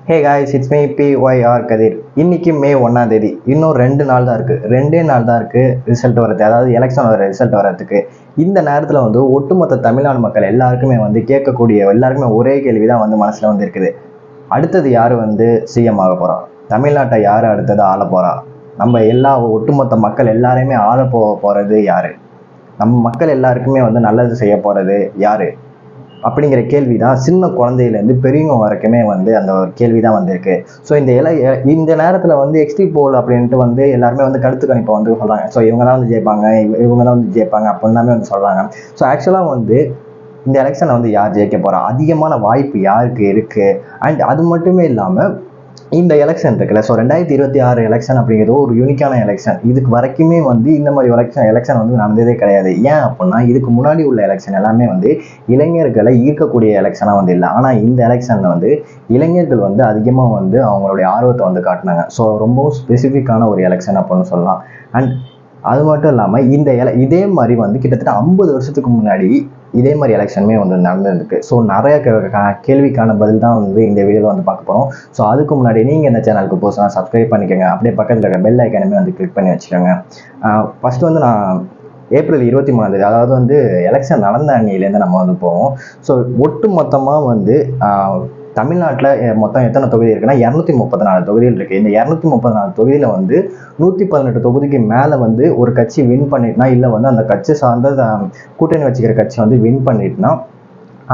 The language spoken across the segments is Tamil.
Hey guys, it's me PYR கதிர். இன்னைக்கு மே 1ஆம் தேதி. இன்னும் 2 நாள் தான் இருக்குது. 2 நாள் தான் இருக்குது ரிசல்ட் வரது, அதாவது எலெக்ஷன் வர ரிசல்ட் வரதுக்கு. இந்த நேரத்தில் வந்து ஒட்டுமொத்த தமிழ்நாடு மக்கள் எல்லாருக்குமே வந்து கேட்கக்கூடிய எல்லாருக்குமே ஒரே கேள்வி தான் வந்து மனசில் வந்து இருக்குது. அடுத்தது யார் வந்து சிஎம் ஆக போகிறா? தமிழ்நாட்டை யார் அடுத்தது ஆள போகிறா? நம்ம எல்லா ஒட்டுமொத்த மக்கள் எல்லாரையுமே ஆள போகிறது யார்? நம்ம மக்கள் எல்லாருக்குமே வந்து நல்லது செய்ய போகிறது யார் அப்படிங்கிற கேள்வி தான் சின்ன குழந்தையிலேருந்து பெரியவங்க வரைக்குமே வந்து அந்த ஒரு கேள்வி தான் வந்திருக்கு. ஸோ இந்த நேரத்தில் வந்து எக்ஸ்ட்ரீம் போல் அப்படின்ட்டு வந்து எல்லாருமே வந்து கருத்து கணிப்பை வந்து சொல்கிறாங்க. ஸோ இவங்க தான் வந்து ஜெயிப்பாங்க, இவங்க தான் வந்து ஜெயிப்பாங்க அப்படின்னாமே வந்து சொல்கிறாங்க. ஸோ ஆக்சுவலாக வந்து இந்த எலெக்ஷனை வந்து யார் ஜெயிக்க போகிறா, அதிகமான வாய்ப்பு யாருக்கு இருக்குது? அண்ட் அது மட்டுமே இல்லாமல் இந்த எலெக்ஷன் இருக்குல்ல, ஸோ 2026 எலெக்ஷன் அப்படிங்கிறது ஒரு யூனிக்கான எலெக்ஷன். இதுக்கு வரைக்குமே வந்து இந்த மாதிரி எலெக்ஷன் வந்து நடந்ததே கிடையாது. ஏன் அப்படின்னா இதுக்கு முன்னாடி உள்ள எலெக்ஷன் எல்லாமே வந்து இளைஞர்களை ஈர்க்கக்கூடிய எலெக்ஷனாக வந்து இல்லை. ஆனால் இந்த எலெக்ஷனில் வந்து இளைஞர்கள் வந்து அதிகமாக வந்து அவங்களுடைய ஆர்வத்தை வந்து காட்டினாங்க. ஸோ ரொம்பவும் ஸ்பெசிஃபிக்கான ஒரு எலெக்ஷன் அப்படின்னு சொல்லலாம். அண்ட் அது மட்டும் இல்லாமல் இதே மாதிரி வந்து கிட்டத்தட்ட 50 வருஷத்துக்கு முன்னாடி இதே மாதிரி எலெக்ஷனுமே வந்து நடந்துருக்கு. ஸோ நிறைய கேள்விக்கான பதில் தான் வந்து இந்த வீடியோவில் வந்து பார்க்க போகிறோம். ஸோ அதுக்கு முன்னாடி நீங்கள் இந்த சேனலுக்கு புதுசாக சப்ஸ்கிரைப் பண்ணிக்கோங்க. அப்படியே பக்கத்தில் இருக்க பெல் ஐக்கானுமே வந்து கிளிக் பண்ணி வச்சுக்கோங்க. ஃபஸ்ட்டு வந்து நான் ஏப்ரல் 23ஆம் தேதி, அதாவது வந்து எலெக்ஷன் நடந்த அன்னிலேருந்து நம்ம வந்து போவோம். ஸோ ஒட்டு மொத்தமாக வந்து தமிழ்நாட்டில் மொத்தம் எத்தனை தொகுதி இருக்குன்னா 234 தொகுதிகள் இருக்குது. இந்த 234 தொகுதியில் வந்து 118 தொகுதிக்கு மேலே வந்து ஒரு கட்சி வின் பண்ணிட்டுனா, இல்லை வந்து அந்த கட்சி சார்ந்த கூட்டணி வச்சுக்கிற கட்சி வந்து வின் பண்ணிட்டுனா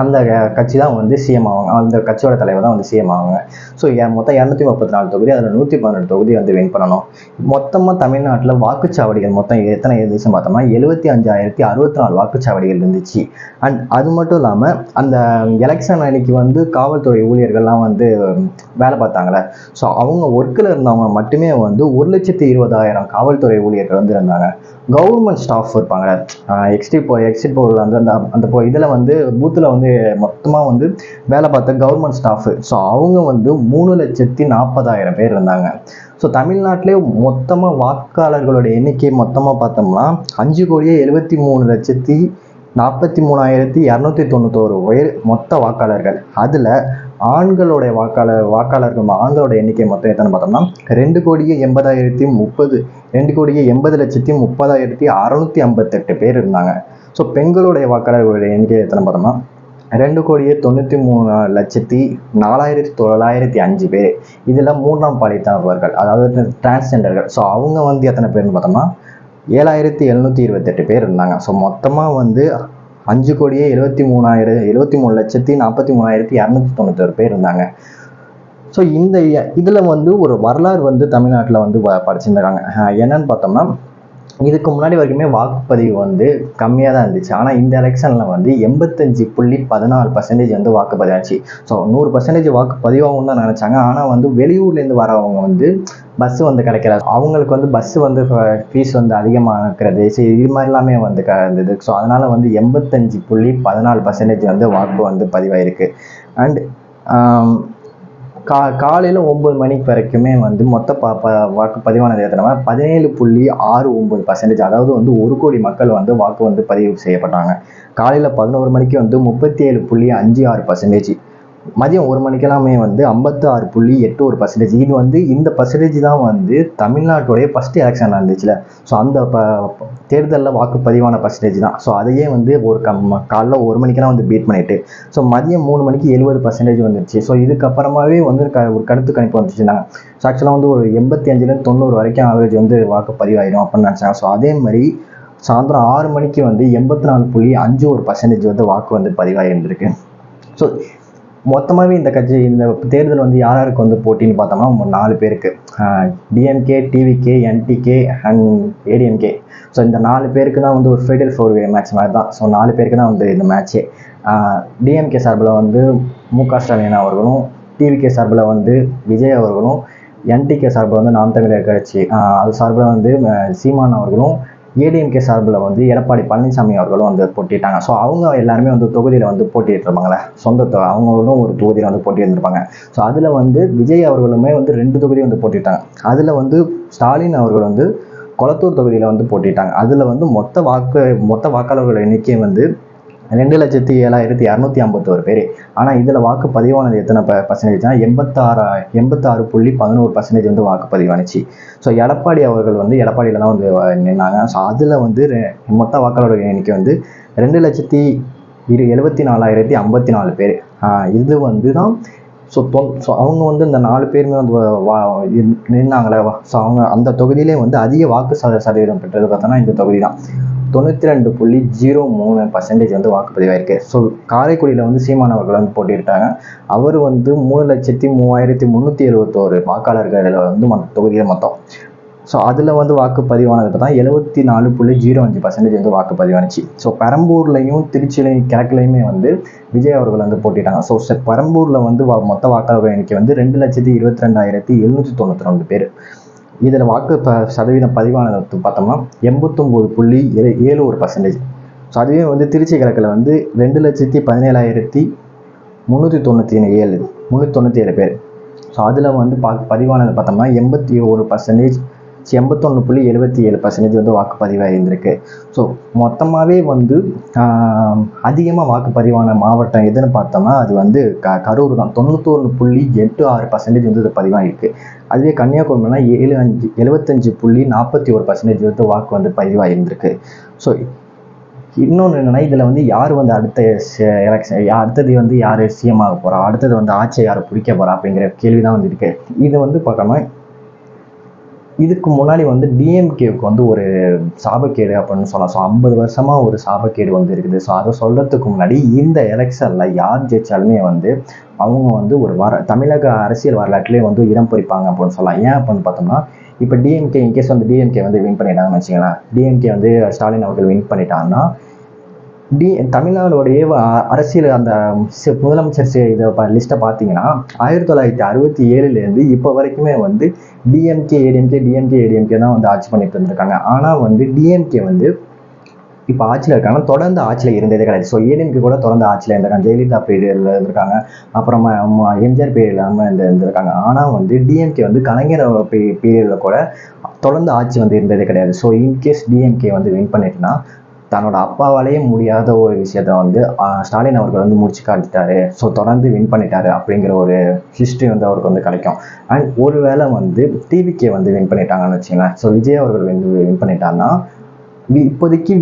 அந்த கட்சி தான் வந்து சிஎம் ஆவாங்க. அந்த கட்சியோட தலைவர் தான் வந்து சிஎம் ஆவாங்க. ஸோ மொத்தம் 234 தொகுதி, அதில் 118 தொகுதி வந்து வின் பண்ணணும். மொத்தமாக தமிழ்நாட்டில் வாக்குச்சாவடிகள் மொத்தம் எத்தனை இருந்துச்சுன்னு பார்த்தோம்னா 75,064 வாக்குச்சாவடிகள் இருந்துச்சு. அண்ட் அது மட்டும் இல்லாமல் அந்த எலெக்ஷன் அன்னைக்கு வந்து காவல்துறை ஊழியர்கள்லாம் வந்து வேலை பார்த்தாங்களே, ஸோ அவங்க ஒர்க்கில் இருந்தவங்க மட்டுமே வந்து 1,20,000 காவல்துறை ஊழியர்கள் வந்து இருந்தாங்க. கவர்மெண்ட் ஸ்டாஃப் இருப்பாங்க, எக்ஸிட் போல் அந்த இதில் வந்து பூத்தில் வந்து மொத்தமாக வந்து வேலை பார்த்த கவர்மெண்ட் ஸ்டாஃபு, ஸோ அவங்க வந்து 3,40,000 பேர் இருந்தாங்க. ஸோ தமிழ்நாட்டிலே மொத்தமாக வாக்காளர்களோட எண்ணிக்கை மொத்தமாக பார்த்தோம்னா 5,73,43,291 பேர் மொத்த வாக்காளர்கள். அதில் ஆண்களுடைய ஆண்களோட எண்ணிக்கை மொத்தம் எத்தனை பார்த்தோம்னா 2,80,30,658 பேர் இருந்தாங்க. ஸோ பெண்களுடைய வாக்காளர்களுடைய எண்ணிக்கை எத்தனை பார்த்தோம்னா 2,93,04,905 பேர். இதில் 3ஆம் பாலினத்தவர்கள், அதாவது டிரான்ஸ்ஜெண்டர்கள், ஸோ அவங்க வந்து எத்தனை பேர்னு பார்த்தோம்னா 7,728 பேர் இருந்தாங்க. ஸோ மொத்தமாக வந்து 5,73,43,291 பேர் இருந்தாங்க. ஸோ இதில் வந்து ஒரு வரலாறு வந்து தமிழ்நாட்டில் வந்து படிச்சிருந்தாங்க. என்னன்னு பார்த்தோம்னா இதுக்கு முன்னாடி வரைக்குமே வாக்குப்பதிவு வந்து கம்மியாக தான் இருந்துச்சு. ஆனால் இந்த எலெக்ஷனில் வந்து 85.14% வந்து வாக்குப்பதிவாச்சு. ஸோ 100% வாக்குப்பதிவாகவும் தான் நினச்சாங்க. ஆனால் வந்து வெளியூர்லேருந்து வரவங்க வந்து பஸ்ஸு வந்து கிடைக்கிறாரு, அவங்களுக்கு வந்து பஸ்ஸு வந்து ஃபீஸ் வந்து அதிகமாக இருக்கிறது, சரி இது மாதிரி எல்லாமே வந்து இருந்தது. ஸோ அதனால் வந்து 85.14% வந்து வாக்கு வந்து பதிவாயிருக்கு. அண்ட் காலையில் 9 மணிக்கு வரைக்குமே வந்து மொத்த வாக்கு பதிவானது எத்தனை 17.69%, அதாவது வந்து 1 கோடி மக்கள் வந்து வாக்கு வந்து பதிவு செய்யப்பட்டாங்க. காலையில் 11 மணிக்கு வந்து 37.56%, மதியம் 1 மணிக்கெல்லாமே வந்து 56.81%. இது வந்து இந்த பர்சன்டேஜ் தான் வந்து தமிழ்நாட்டுடைய ஃபர்ஸ்ட் எலெக்ஷன் நடந்துச்சுல, ஸோ அந்த தேர்தலில் வாக்குப்பதிவான பர்சன்டேஜ் தான். ஸோ அதையே வந்து காலைல 1 மணிக்கெல்லாம் வந்து பீட் பண்ணிட்டு, ஸோ மதியம் 3 மணிக்கு 70% வந்துருச்சு. ஸோ இதுக்கப்புறமாவே வந்து ஒரு கருத்து கணிப்பு வந்துச்சுனாங்க. ஸோ ஆக்சுவலாக வந்து ஒரு 85-90 வரைக்கும் ஆவரேஜ் வந்து வாக்குப்பதிவாயிடும் அப்படின்னு நினச்சாங்க. ஸோ அதே மாதிரி சாயந்தரம் 6 மணிக்கு வந்து 84.51% வந்து வாக்கு வந்து பதிவாயிருந்திருக்கு. ஸோ மொத்தமாகவே இந்த தேர்தல் வந்து யாருக்கு வந்து போட்டின்னு பார்த்தோம்னா 4 பேருக்கு, DMK, TVK, NTK and ADMK. So இந்த 4 பேருக்கு தான் வந்து ஒரு ஃபெடரல் 4-வே மேட்ச் மாதிரி தான். ஸோ 4 பேருக்கு தான் வந்து இந்த மேட்ச்சே. டிஎம்கே சார்பில் வந்து மு.க. ஸ்டாலின் அவர்களும், டிவிகே சார்பில் வந்து விஜய் அவர்களும், என்டிகே சார்பில் வந்து நாம் தமிழர் கட்சி அது சார்பில் வந்து சீமான் அவர்களும், ஏடிஎம்கே சார்பில் வந்து எடப்பாடி பழனிசாமி அவர்களும் வந்து போட்டிட்டாங்க. ஸோ அவங்க எல்லாருமே வந்து தொகுதியில் வந்து போட்டிட்டு இருப்பாங்களே, அவங்களும் ஒரு தொகுதியில் வந்து போட்டி இருந்திருப்பாங்க. ஸோ அதில் வந்து விஜய் அவர்களுமே வந்து 2 தொகுதி வந்து போட்டிட்டாங்க. அதில் வந்து ஸ்டாலின் அவர்கள் வந்து கொளத்தூர் தொகுதியில் வந்து போட்டிட்டாங்க. அதில் வந்து மொத்த வாக்காளர்கள் எண்ணிக்கை வந்து 2,07,251 பேர். ஆனால் இதில் வாக்கு பதிவானது எத்தனை பர்சன்டேஜ்னா 86.11% வந்து வாக்கு பதிவானுச்சு. ஸோ எடப்பாடி அவர்கள் வந்து எடப்பாடியில் தான் வந்து நின்னாங்க. ஸோ அதில் வந்து மொத்த வாக்காளர்கள் எண்ணிக்கை வந்து 2,74,054 பேர். இது வந்து தான் ஸோ அவங்க வந்து இந்த 4 பேருமே வந்து நின்னாங்களே. ஸோ அவங்க அந்த தொகுதியிலே வந்து அதிக வாக்கு சதவீதம் பெற்றது பார்த்தோன்னா இந்த தொகுதி தான். 92.03% வந்து வாக்குப்பதிவாயிருக்கு. ஸோ காரைக்குடியில் வந்து சீமான் அவர்கள் வந்து போட்டியிட்டாங்க. அவர் வந்து 3,03,371 வாக்காளர்கள் வந்து தொகுதியில் மொத்தம். ஸோ அதில் வந்து வாக்குப்பதிவானது பார்த்தா 74.05% வந்து வாக்குப்பதிவானுச்சு. ஸோ பெரம்பூர்லையும் திருச்சியிலையும் கிழக்குலையுமே வந்து விஜய் அவர்கள் வந்து போட்டிட்டாங்க. ஸோ பெரம்பூரில் வந்து மொத்த வாக்காளர்கள் எண்ணிக்கை வந்து 2,22,792 பேர். இதில் வாக்கு சதவீதம் பதிவானது பார்த்தோம்னா 89.71%. ஸோ அதுவே வந்து திருச்சி கிழக்கில் வந்து 2,17,397 பேர். ஸோ அதில் வந்து பதிவானது பார்த்தோம்னா 81%, 81.77% வந்து வாக்குப்பதிவாக இருந்திருக்கு. ஸோ மொத்தமாகவே வந்து அதிகமாக வாக்குப்பதிவான மாவட்டம் எதுன்னு பார்த்தோம்னா அது வந்து கரூர் தான். 91.86% வந்து இது பதிவாகிருக்கு. அதுவே கன்னியாகுமரினா 75.41% வந்து வாக்கு வந்து பதிவாக இருந்திருக்கு. ஸோ இன்னொன்று என்னென்னா இதில் வந்து யார் வந்து அடுத்த எலெக்ஷன் அடுத்தது வந்து யார் சிஎம் ஆக போகிறா, அடுத்தது வந்து ஆட்சியை யார் பிடிக்க போகிறா அப்படிங்கிற கேள்வி தான் வந்து இருக்கு. இது வந்து பார்க்காம இதுக்கு முன்னாடி வந்து டிஎம்கேவுக்கு வந்து ஒரு சாபக்கேடு அப்படின்னு சொல்லலாம். ஸோ 50 வருஷமாக ஒரு சாபக்கேடு வந்து இருக்குது. ஸோ அதை சொல்கிறதுக்கு முன்னாடி இந்த எலெக்ஷனில் யார் ஜெயிச்சாலுமே வந்து அவங்க வந்து ஒரு தமிழக அரசியல் வரலாற்றிலே வந்து இடம் பொறிப்பாங்க அப்படின்னு சொல்லலாம். ஏன் அப்படின்னு பார்த்தோம்னா இப்போ டிஎம்கே இன்கேஸ் வந்து டிஎம்கே வந்து வின் பண்ணிட்டாங்கன்னு வச்சுக்கலாம். டிஎம்கே வந்து ஸ்டாலின் அவர்கள் வின் பண்ணிட்டாங்கன்னா தமிழ்நாடுடைய அரசியல் அந்த முதலமைச்சர் இதை லிஸ்ட்டை பார்த்தீங்கன்னா 1967 இப்போ வரைக்குமே வந்து டிஎம்கே ஏடிஎம்கே தான் வந்து ஆட்சி பண்ணிட்டு இருந்திருக்காங்க. ஆனால் வந்து டிஎம்கே வந்து இப்போ ஆட்சியில் இருக்காங்க, தொடர்ந்து ஆட்சியில் இருந்ததே கிடையாது. ஸோ ஏடிஎம்கே கூட தொடர்ந்து ஆட்சியில் இருந்திருக்காங்க, ஜெயலலிதா பீரியடில் இருந்திருக்காங்க, அப்புறமா எம்ஜிஆர் பீரியடில் இருந்திருக்காங்க. ஆனால் வந்து டிஎம்கே வந்து கலைஞர் பீரியடில் கூட தொடர்ந்து ஆட்சி வந்து இருந்ததே கிடையாது. ஸோ இன்கேஸ் டிஎம்கே வந்து வின் பண்ணிட்டுனா தன்னோட அப்பாவாலேயே முடியாத ஒரு விஷயத்த வந்து ஸ்டாலின் அவர்கள் வந்து முடிச்சு காட்டிட்டாரு. ஸோ தொடர்ந்து வின் பண்ணிட்டாரு அப்படிங்கிற ஒரு ஹிஸ்ட்ரி வந்து அவருக்கு வந்து கிடைக்கும். அண்ட் ஒருவேளை வந்து டிவிகே வந்து வின் பண்ணிட்டாங்கன்னு வச்சுங்களேன். ஸோ விஜய் அவர்கள் வந்து வின் பண்ணிட்டாங்கன்னா இப்போதைக்கு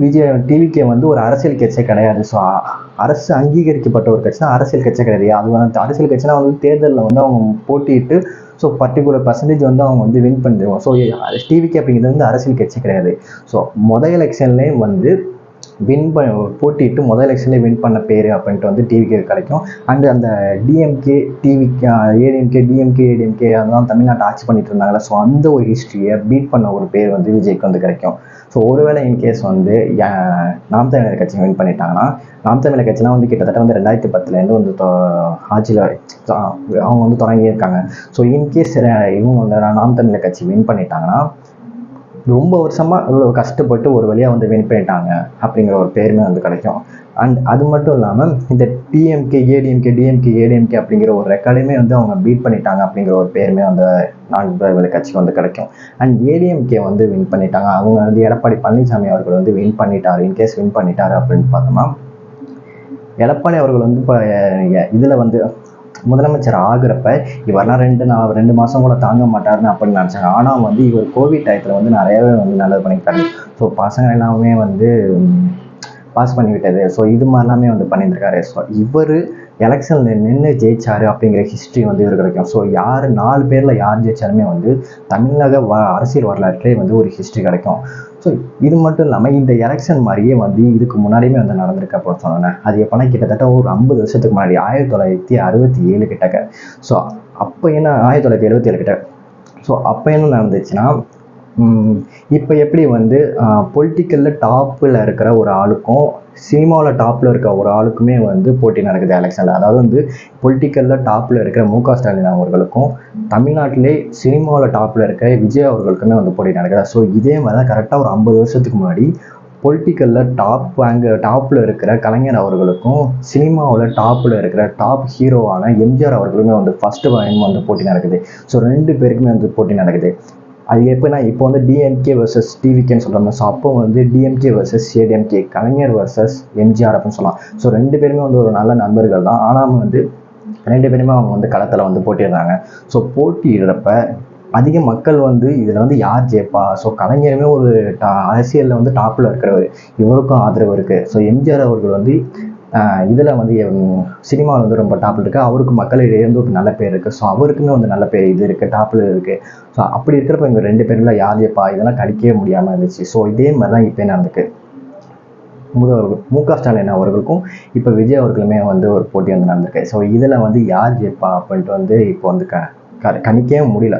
டிவிகே வந்து ஒரு அரசியல் கட்சியே கிடையாது. ஸோ அரசு அங்கீகரிக்கப்பட்ட ஒரு கட்சினா அரசியல் கட்சியே கிடையாது. அது வந்து அரசியல் கட்சினா வந்து தேர்தலில் வந்து அவங்க போட்டிட்டு ஸோ பர்டிகுலர் பர்சன்டேஜ் வந்து அவங்க வந்து வின் பண்ணிடுவோம். ஸோ டிவிகே அப்படிங்கிறது வந்து அரசியல் கட்சி கிடையாது. ஸோ எலெக்ஷன்லேயும் வந்து போட்டிட்டு முதல் எலெக்ஷன்லேயே வின் பண்ண பேர் அப்படின்ட்டு வந்து டிவிகே கிடைக்கும். அண்டு அந்த டிஎம்கே ஏடிஎம்கே அதெல்லாம் தமிழ்நாட்டை ஆட்சி பண்ணிட்டு இருந்தாங்களே. ஸோ அந்த ஒரு ஹிஸ்ட்ரியை பீட் பண்ண ஒரு பேர் வந்து விஜய்க்கு வந்து கிடைக்கும். ஸோ ஒருவேளை இன்கேஸ் வந்து நாம் தமிழர் கட்சி வின் பண்ணிட்டாங்கன்னா நாம் தமிழர் கட்சிலாம் வந்து கிட்டத்தட்ட வந்து 2010 வந்து ஆட்சியில் அவங்க வந்து தொடங்கியிருக்காங்க. ஸோ இன்கேஸ் இவங்க வந்து நாம் தமிழர் கட்சி வின் பண்ணிட்டாங்கன்னா ரொம்ப வருஷமாக இவ்வளோ கஷ்டப்பட்டு ஒரு வழியாக வந்து வின் பண்ணிட்டாங்க அப்படிங்கிற ஒரு பேருமே வந்து கிடைக்கும். அண்ட் அது மட்டும் இல்லாமல் இந்த டிஎம்கே ஏடிஎம்கே அப்படிங்கிற ஒரு ரெக்கார்டையுமே வந்து அவங்க பீட் பண்ணிட்டாங்க அப்படிங்கிற ஒரு பேருமே அந்த நான்கு கட்சிக்கு வந்து கிடைக்கும். அண்ட் ஏடிஎம்கே வந்து வின் பண்ணிட்டாங்க, அவங்க வந்து எடப்பாடி பழனிசாமி அவர்கள் வந்து வின் பண்ணிட்டார். இன்கேஸ் வின் பண்ணிட்டாரு அப்படின்னு பார்த்தோம்னா எடப்பாடி அவர்கள் வந்து இப்போ இதில் வந்து முதலமைச்சர் ஆகுறப்ப இவரெல்லாம் 2 மாதம் கூட தாங்க மாட்டாருன்னு அப்படின்னு நினச்சாங்க. ஆனால் வந்து இவர் கோவிட் டயத்தில் வந்து நிறையவே வந்து நல்லது பண்ணிக்கிட்டாரு. ஸோ பசங்க எல்லாமே வந்து பாஸ் பண்ணி விட்டது. ஸோ இது மாதிரிலாமே வந்து பண்ணியிருக்காரு. ஸோ இவர் எலெக்ஷனில் நின்று ஜெயிச்சாரு அப்படிங்கிற ஹிஸ்ட்ரி வந்து இவர் கிடைக்கும். ஸோ 4 பேரில் யார் ஜெயிச்சாலுமே வந்து தமிழக அரசியல் வரலாற்றிலே வந்து ஒரு ஹிஸ்ட்ரி கிடைக்கும். ஸோ இது மட்டும் இல்லாமல் இந்த எலெக்ஷன் மாதிரியே வந்து இதுக்கு முன்னாடியுமே வந்து நடந்திருக்கு அப்படின்னு சொன்னேன். அது எப்போனா கிட்டத்தட்ட ஒரு 50 வருஷத்துக்கு முன்னாடி 1967 கிட்டக்க. ஸோ அப்போ என்ன 1977 கிட்ட. ஸோ அப்போ என்ன நடந்துச்சுன்னா இப்போ எப்படி வந்து பொலிட்டிக்கலில் டாப்பில் இருக்கிற ஒரு ஆளுக்கும் சினிமாவில் டாப்பில் இருக்க ஒரு ஆளுக்குமே வந்து போட்டி நடக்குது எலெக்ஷனில். அதாவது வந்து பொலிட்டிக்கலில் டாப்பில் இருக்கிற மு.க. ஸ்டாலின் அவர்களுக்கும் தமிழ்நாட்டிலே சினிமாவில் டாப்பில் இருக்க விஜய் அவர்களுக்குமே வந்து போட்டி நடக்குது. ஸோ இதே மாதிரி தான் கரெக்டாக ஒரு 50 வருஷத்துக்கு முன்னாடி பொலிட்டிக்கலில் டாப்பில் இருக்கிற கலைஞர் அவர்களுக்கும் சினிமாவில் டாப்பில் இருக்கிற டாப் ஹீரோவான எம்ஜிஆர் அவர்களுமே வந்து ஃபஸ்ட்டு டைம் வந்து போட்டி நடக்குது. ஸோ 2 பேருக்குமே வந்து போட்டி நடக்குது. அது எப்படின்னா இப்போ வந்து டிஎம்கே வர்சஸ் டிவிகேன்னு சொல்கிறாங்க. ஸோ அப்போ வந்து டிஎம்கே வர்சஸ் ஏடிஎம்கே, கலைஞர் வர்சஸ் எம்ஜிஆர் அப்படின்னு சொல்லலாம். ஸோ 2 பேருமே வந்து ஒரு நல்ல நண்பர்கள் தான். ஆனால் வந்து 2 பேருமே அவங்க வந்து களத்தில் வந்து போட்டிடுறாங்க. ஸோ போட்டியிடுறப்ப அதிக மக்கள் வந்து இதில் வந்து யார் ஜெயிப்பா, ஸோ கலைஞருமே ஒரு அரசியலில் வந்து டாப்பில் இருக்கிறவர், இவருக்கும் ஆதரவு இருக்குது. ஸோ எம்ஜிஆர் அவர்கள் வந்து இதில் வந்து சினிமாவில் வந்து ரொம்ப டாப்பில் இருக்குது, அவருக்கு மக்களிடையே வந்து ஒரு நல்ல பேர் இருக்குது. ஸோ அவருக்குமே வந்து நல்ல பேர் இது இருக்குது, டாப்பில் இருக்குது. ஸோ அப்படி இருக்கிறப்ப இவங்க 2 பேருல யார் ஜெயிப்பா இதெல்லாம் கடிக்கவே முடியாமல் இருந்துச்சு. ஸோ இதே மாதிரி தான் இப்போ நடந்துக்கு மு.க. ஸ்டாலின் அவர்களுக்கும் இப்போ விஜய் அவர்களுமே வந்து ஒரு போட்டி வந்து நடந்திருக்கு. ஸோ இதில் வந்து யார் ஜெயிப்பா அப்படின்ட்டு வந்து இப்போ வந்து கணிக்கவே முடியல.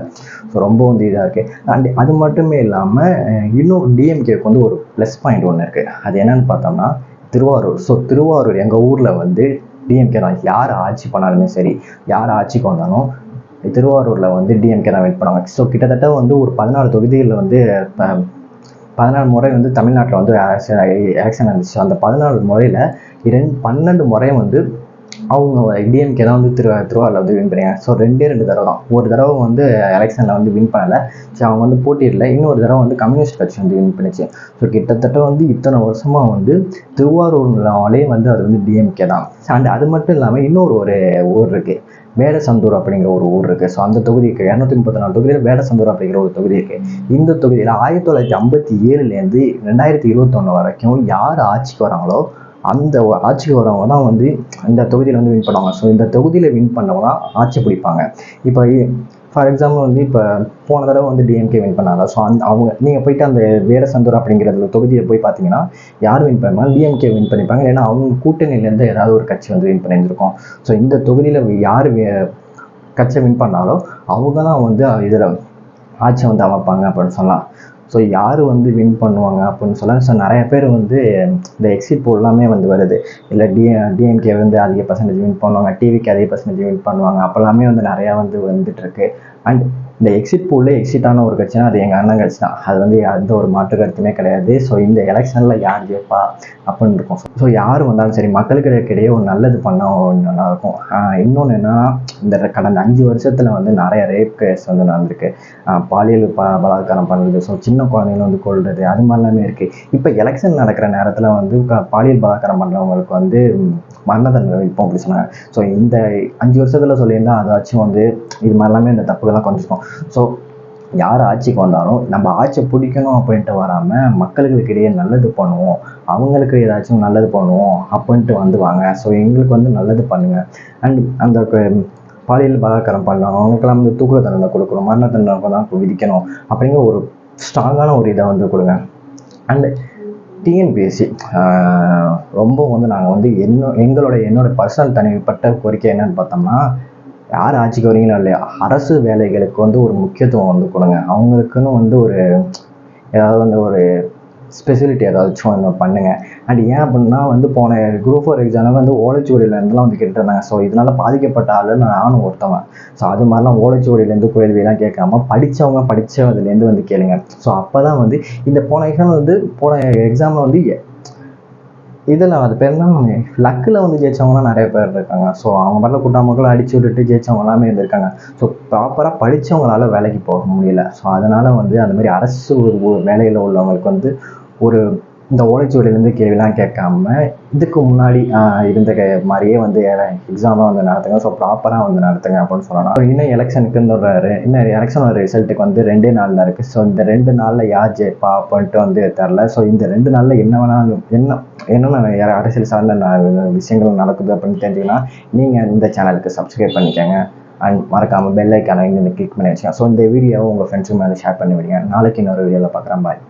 ஸோ ரொம்ப வந்து இதாக இருக்குது. அண்ட் அது மட்டுமே இல்லாமல் இன்னும் டிஎம்கேக்கு வந்து ஒரு ப்ளஸ் பாயிண்ட் ஒன்று இருக்குது. அது என்னன்னு பார்த்தோம்னா திருவாரூர். ஸோ திருவாரூர் எங்கள் ஊரில் வந்து டிஎம்கே தான். யார் ஆட்சி பண்ணாலுமே சரி, யார் ஆட்சிக்கு வந்தாலும் திருவாரூரில் வந்து டிஎம்கே தான் வின் பண்ணுவாங்க. ஸோ கிட்டத்தட்ட வந்து ஒரு 14 தொகுதிகளில் வந்து 14 முறை வந்து தமிழ்நாட்டில் வந்து எலெக்ஷன் இருந்துச்சு. அந்த 14 முறையில் 12 முறை வந்து அவங்க டிஎம்கே தான் வந்து திருவாரூரில் வந்து வின் பண்ணியாங்க. ஸோ 2 தடவை தான். ஒரு தடவை வந்து எலெக்ஷனில் வந்து வின் பண்ணலை, ஸோ அவங்க வந்து போட்டியிடல. இன்னொரு தடவை வந்து கம்யூனிஸ்ட் கட்சி வந்து வின் பண்ணிச்சு. ஸோ கிட்டத்தட்ட வந்து இத்தனை வருஷமாக வந்து திருவாரூர்னாலே வந்து அது வந்து டிஎம்கே தான். அண்ட் அது மட்டும் இல்லாமல் இன்னொரு ஒரு ஊர் இருக்குது, வேடசந்தூர் அப்படிங்கிற ஒரு ஊர் இருக்குது. ஸோ அந்த தொகுதிக்கு 234 தொகுதியில் வேடசந்தூர் அப்படிங்கிற ஒரு தொகுதி இருக்குது. இந்த தொகுதியில் 1957லேருந்து 2021 வரைக்கும் யார் ஆட்சிக்கு வராங்களோ அந்த ஆட்சிக்கு வரவங்க தான் வந்து இந்த தொகுதியில் வந்து வின் பண்ணுவாங்க. ஸோ இந்த தொகுதியில் வின் பண்ணவங்க தான் ஆட்சி பிடிப்பாங்க. இப்போ ஃபார் எக்ஸாம்பிள் வந்து இப்போ போன தடவை வந்து டிஎம்கே வின் பண்ணாங்க. ஸோ அவங்க நீங்கள் போயிட்டு அந்த வேடசந்தூர் அப்படிங்கிற தொகுதியை போய் பார்த்தீங்கன்னா யார் வின் பண்ணுவாங்க, டிஎம்கே வின் பண்ணிப்பாங்க. ஏன்னா அவங்க கூட்டணியிலேருந்து ஏதாவது ஒரு கட்சி வந்து வின் பண்ணியிருந்திருக்கும். ஸோ இந்த தொகுதியில் யார் கட்சியை வின் பண்ணாலும் அவங்க தான் வந்து இதில் ஆட்சி வந்து அமைப்பாங்க அப்படின்னு சொல்லலாம். ஸோ யார் வந்து வின் பண்ணுவாங்க அப்படின்னு சொல்லலாம். ஸோ நிறைய பேர் வந்து இந்த எக்ஸிட் போல் எல்லாமே வந்து வருது. இல்லை டிஎம்கே வந்து அதிக பர்சன்டேஜ் வின் பண்ணுவாங்க, டிவிக்கு அதிக பர்சன்டேஜ் வின் பண்ணுவாங்க, அப்போல்லாமே வந்து நிறையா வந்து வந்துட்டுருக்கு. அண்ட் இந்த எக்ஸிட் போலில் எக்ஸிட்டான ஒரு கட்சினா அது எங்கள் அண்ணன் கட்சி தான். அது வந்து எந்த ஒரு மாற்று கருத்துமே கிடையாது. ஸோ இந்த எலெக்ஷனில் யார் ஜெயிப்பா அப்படின்னு இருக்கும். ஸோ யார் வந்தாலும் சரி மக்களுக்கு இடையே ஒரு நல்லது பண்ணால் நல்லாயிருக்கும். இன்னொன்று என்னன்னா, இந்த கடந்த 5 வருஷத்தில் வந்து நிறைய ரேப் கேஸ் வந்து நடந்திருக்கு. பாலியல் பலாத்காரம் பண்ணுறது, ஸோ சின்ன குழந்தைங்க வந்து கொள்வது, அது மாதிரிலாமே இருக்குது. இப்போ எலெக்ஷன் நடக்கிற நேரத்தில் வந்து பாலியல் பலாத்காரம் பண்ணுறவங்களுக்கு வந்து மரண தண்டனை வைப்போம் அப்படி சொன்னாங்க. ஸோ இந்த 5 வருஷத்தில் சொல்லியிருந்தால் அதாச்சும் வந்து இது மாதிரிலாமே இந்த தப்புகள்லாம் கொஞ்சம். ஸோ யார் ஆட்சிக்கு வந்தாலும் நம்ம ஆட்சியை பிடிக்கணும் அப்படின்ட்டு வராமல் மக்களுக்கு இடையே நல்லது பண்ணுவோம், அவங்களுக்கு ஏதாச்சும் நல்லது பண்ணுவோம் அப்படின்ட்டு வந்துவாங்க. ஸோ எங்களுக்கு வந்து நல்லது பண்ணுங்கள். அண்ட் அந்த பாலியல் பலாத்காரம் பண்ணணும் அவங்களுக்கெல்லாம் வந்து தூக்கு தண்டனை கொடுக்கணும், மரண தண்டனை தான் விதிக்கணும் அப்படிங்கிற ஒரு ஸ்ட்ராங்கான ஒரு இதை வந்து கொடுங்க. அண்ட் டிஎன்பிஎஸ்சி ரொம்ப வந்து நாங்கள் வந்து என்னோட பர்சனல் தனிப்பட்ட கோரிக்கை என்னன்னு பார்த்தோம்னா, யார் ஆட்சிக்கு வரீங்களோ இல்லையா, அரசு வேலைகளுக்கு வந்து ஒரு முக்கியத்துவம் வந்து கொடுங்க. அவங்களுக்குன்னு வந்து ஒரு ஏதாவது வந்து ஒரு ஸ்பெசிலிட்டி ஏதாச்சும் ஒன்று பண்ணுங்க. அண்ட் ஏன் அப்படின்னா வந்து போன குரூப் 4 எக்ஸாமில் வந்து ஓலைச்சுவடியிலேருந்துலாம் வந்து கேட்டுருந்தாங்க. ஸோ இதனால் பாதிக்கப்பட்ட ஆளுன்னு நானும் ஒருத்தவன். ஸோ அது மாதிரிலாம் ஓலைச்சுவடியிலேருந்து கேள்வியெல்லாம் கேட்காம படித்தவங்கலேருந்து வந்து கேளுங்க. ஸோ அப்போ தான் வந்து இந்த போன எக்ஸாமில் வந்து இதில் அது பேர் தான் லக்கில் வந்து ஜெயிச்சவங்களாம் நிறைய பேர் இருக்காங்க. ஸோ அவங்க பாட்டில் கூட்டாமக்களை அடிச்சு விட்டுட்டு ஜெயிச்சவங்க எல்லாமே இருந்திருக்காங்க. ஸோ ப்ராப்பராக படித்தவங்களால வேலைக்கு போக முடியல. ஸோ அதனால் வந்து அந்த மாதிரி அரசு வேலையில் உள்ளவங்களுக்கு வந்து ஒரு இந்த ஓலைச்சுவடியிலேருந்து கேள்விலாம் கேட்காம இதுக்கு முன்னாடி இருந்த மாதிரியே வந்து எக்ஸாமாக வந்து நடத்துங்க. ஸோ ப்ராப்பராக வந்து நடத்துங்க அப்படின்னு சொல்லலாம். இன்னும் எலெக்ஷனோட ரிசல்ட்டுக்கு வந்து 2 நாள் தான் இருக்குது. ஸோ இந்த 2 நாளில் யார் ஜெயிப்பா அப்படின்ட்டு வந்து தெரில. ஸோ இந்த 2 நாளில் என்ன வேணாலும் என்னென்ன அரசியல் சார்ந்த விஷயங்கள் நடக்குது அப்படின்னு தெரிஞ்சுங்கன்னா நீங்கள் இந்த சேனலுக்கு சப்ஸ்கிரைப் பண்ணிக்கோங்க. அண்ட் மறக்காமல் பெல் ஐக்கானை கிளிக் பண்ணி வச்சுக்கோங்க. ஸோ இந்த வீடியோவை உங்கள் ஃப்ரெண்ட்ஸுக்கு மேலே ஷேர் பண்ணி விடுங்க. நாளைக்கு இன்னொரு வீடியோவில் பார்க்குறேன். பாய்.